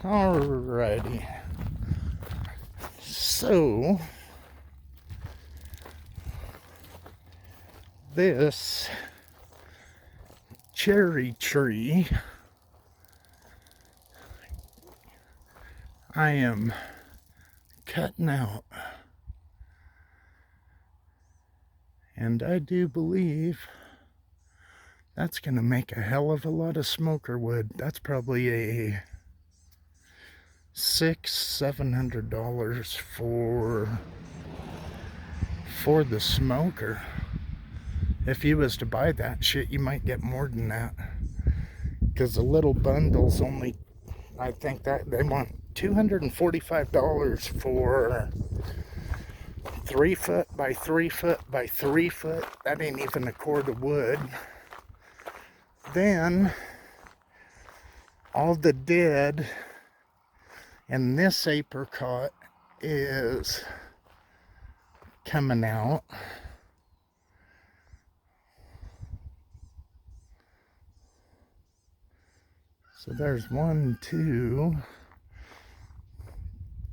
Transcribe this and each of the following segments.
Alrighty. So, this cherry tree, I am cutting out. And I do believe that's going to make a hell of a lot of smoker wood. That's probably a $600-700 for the smoker. If you was to buy that shit, you might get more than that, because the little bundles only, I think that they want $245 for 3 foot by 3 foot by 3 foot. That ain't even a cord of wood. Then all the dead and this apricot is coming out. So there's 1, 2,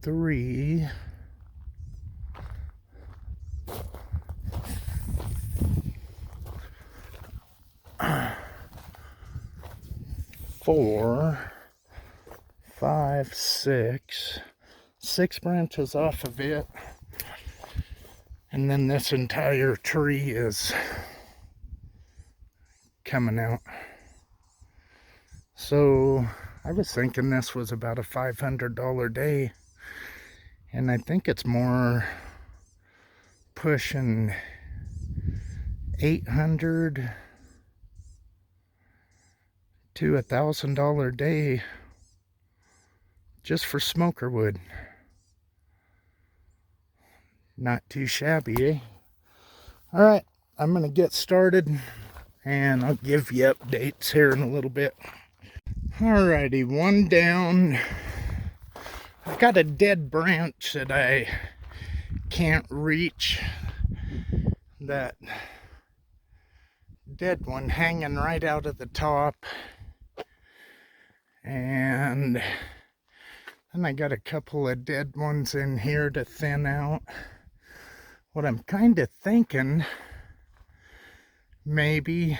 3, 4, 5, 6 branches off of it, and then this entire tree is coming out. So I was thinking this was about a $500 day, and I think it's more pushing $800 to $1,000 day just for smoker wood. Not too shabby, eh? All right, I'm gonna get started and I'll give you updates here in a little bit. Alrighty, one down. I've got a dead branch that I can't reach. That dead one hanging right out of the top. And then I got a couple of dead ones in here to thin out. What I'm kind of thinking, maybe,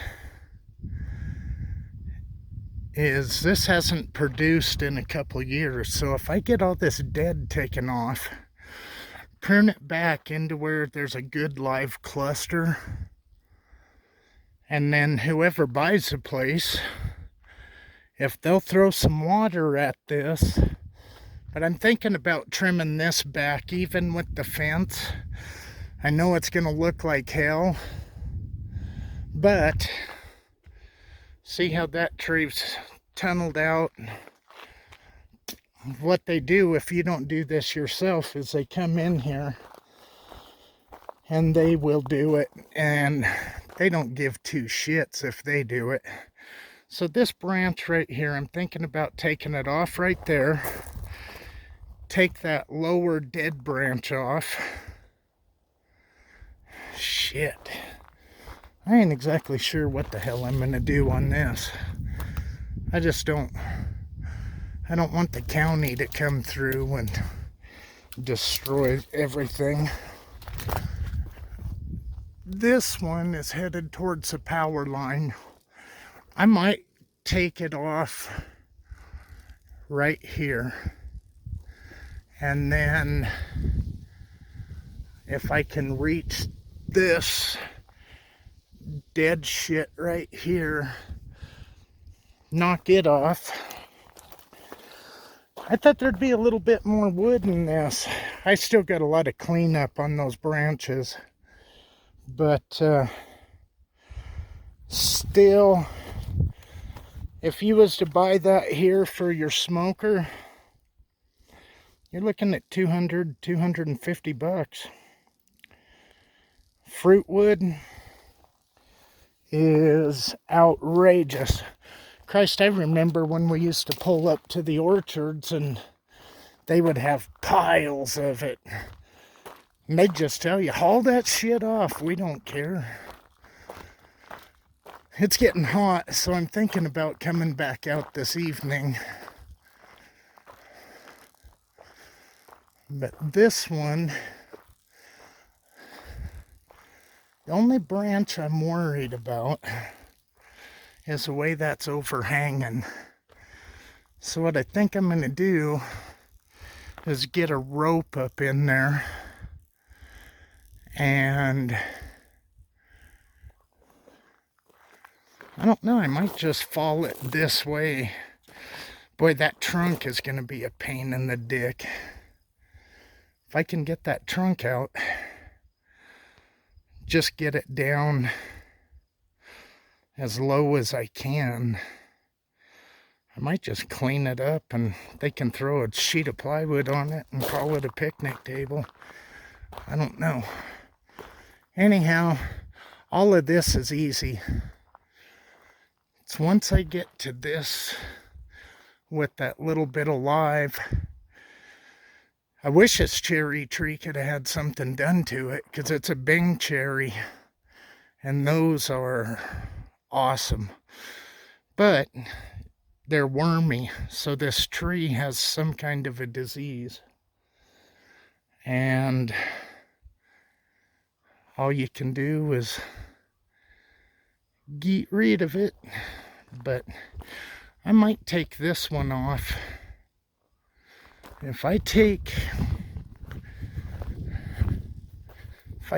is this hasn't produced in a couple years. So if I get all this dead taken off, prune it back into where there's a good live cluster, and then whoever buys the place, if they'll throw some water at this. But I'm thinking about trimming this back even with the fence. I know it's gonna look like hell, but see how that tree's tunneled out. What they do if you don't do this yourself is they come in here and they will do it, and they don't give two shits if they do it. So this branch right here, I'm thinking about taking it off right there. Take that lower dead branch off. Shit. I ain't exactly sure what the hell I'm gonna do on this. I don't want the county to come through and destroy everything. This one is headed towards the power line. I might take it off right here. And then if I can reach this dead shit right here, knock it off. I thought there'd be a little bit more wood in this. I still got a lot of cleanup on those branches, but still, if you was to buy that here for your smoker, you're looking at $250. Fruit wood is outrageous. Christ, I remember when we used to pull up to the orchards and they would have piles of it. And they'd just tell you, haul that shit off, we don't care. It's getting hot, so I'm thinking about coming back out this evening But this one, the only branch I'm worried about is the way that's overhanging. So what I think I'm going to do is get a rope up in there and I don't know, I might just fall it this way. Boy, that trunk is going to be a pain in the dick. If I can get that trunk out, just get it down as low as I can, I might just clean it up and they can throw a sheet of plywood on it and call it a picnic table. I don't know. Anyhow, all of this is easy. It's once I get to this with that little bit of live. I wish this cherry tree could have had something done to it because it's a Bing cherry and those are awesome. But they're wormy, so this tree has some kind of a disease. And all you can do is get rid of it. But I might take this one off. If I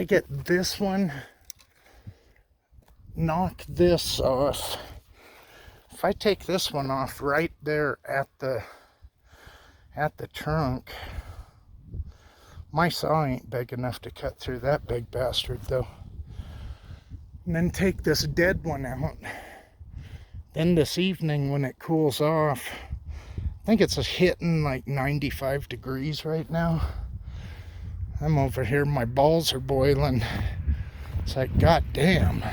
get this one, knock this off. If I take this one off right there at the trunk, my saw ain't big enough to cut through that big bastard though. And then take this dead one out. Then this evening when it cools off, I think it's hitting like 95 degrees right now. I'm over here, my balls are boiling. It's like, goddamn.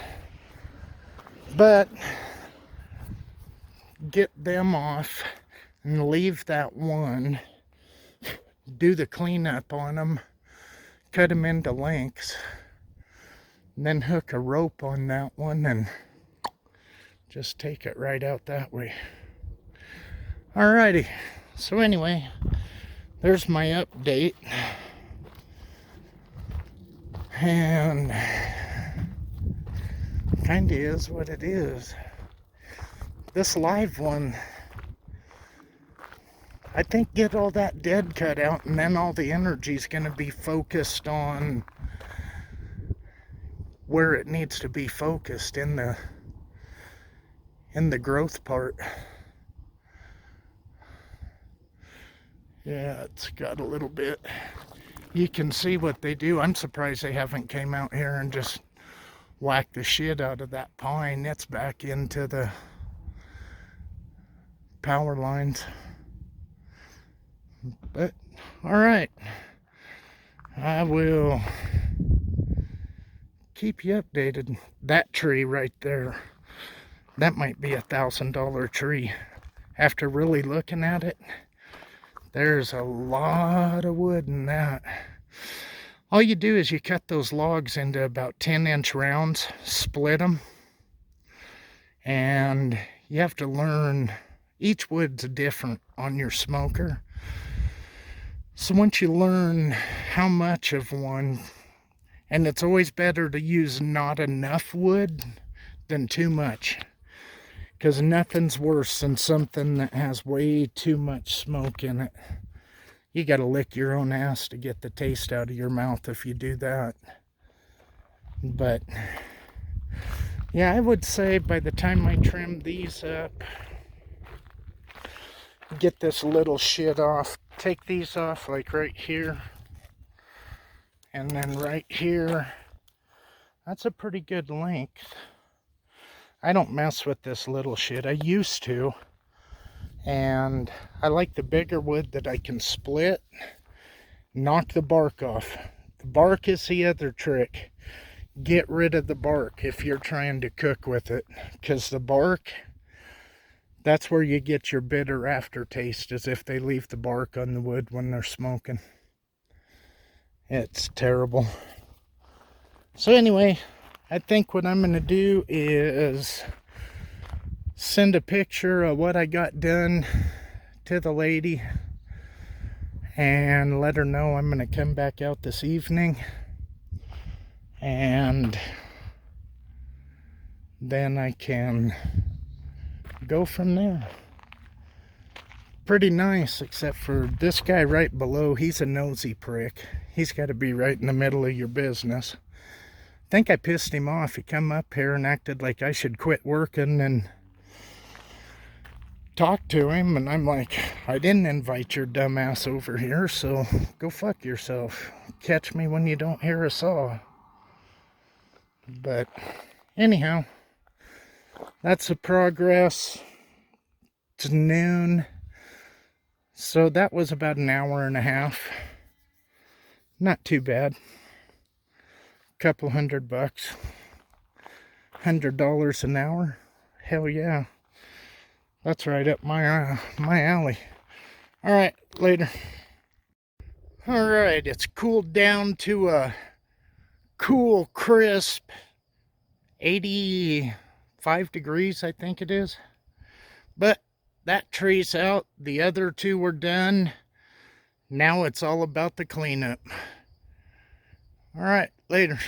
But get them off and leave that one. Do the cleanup on them. Cut them into lengths. And then hook a rope on that one and just take it right out that way. Alrighty, so anyway, there's my update. And kinda is what it is. This live one, I think get all that dead cut out and then all the energy's gonna be focused on where it needs to be focused in the growth part. Yeah, it's got a little bit. You can see what they do. I'm surprised they haven't came out here and just whacked the shit out of that pine. It's back into the power lines. But, alright. I will keep you updated. That tree right there, that might be $1,000 tree. After really looking at it, there's a lot of wood in that. All you do is you cut those logs into about 10-inch rounds, split them, and you have to learn, each wood's different on your smoker. So once you learn how much of one, and it's always better to use not enough wood than too much, because nothing's worse than something that has way too much smoke in it. You got to lick your own ass to get the taste out of your mouth if you do that. But yeah, I would say by the time I trim these up, get this little shit off, take these off like right here, and then right here, that's a pretty good length. I don't mess with this little shit. I used to. And I like the bigger wood that I can split, knock the bark off. The bark is the other trick. Get rid of the bark if you're trying to cook with it. Because the bark, that's where you get your bitter aftertaste, is if they leave the bark on the wood when they're smoking. It's terrible. So anyway, I think what I'm going to do is send a picture of what I got done to the lady, and let her know I'm going to come back out this evening, and then I can go from there. Pretty nice, except for this guy right below. He's a nosy prick. He's got to be right in the middle of your business. I think I pissed him off. He come up here and acted like I should quit working and talk to him, and I'm like, I didn't invite your dumbass over here, so go fuck yourself. Catch me when you don't hear a saw. But anyhow, that's the progress. It's noon, so that was about an hour and a half. Not too bad. Couple $100, $100 an hour. Hell yeah. That's right up my alley. All right, later. All right, it's cooled down to a cool, crisp 85 degrees, I think it is. But that tree's out. The other two were done. Now it's all about the cleanup. All right, later.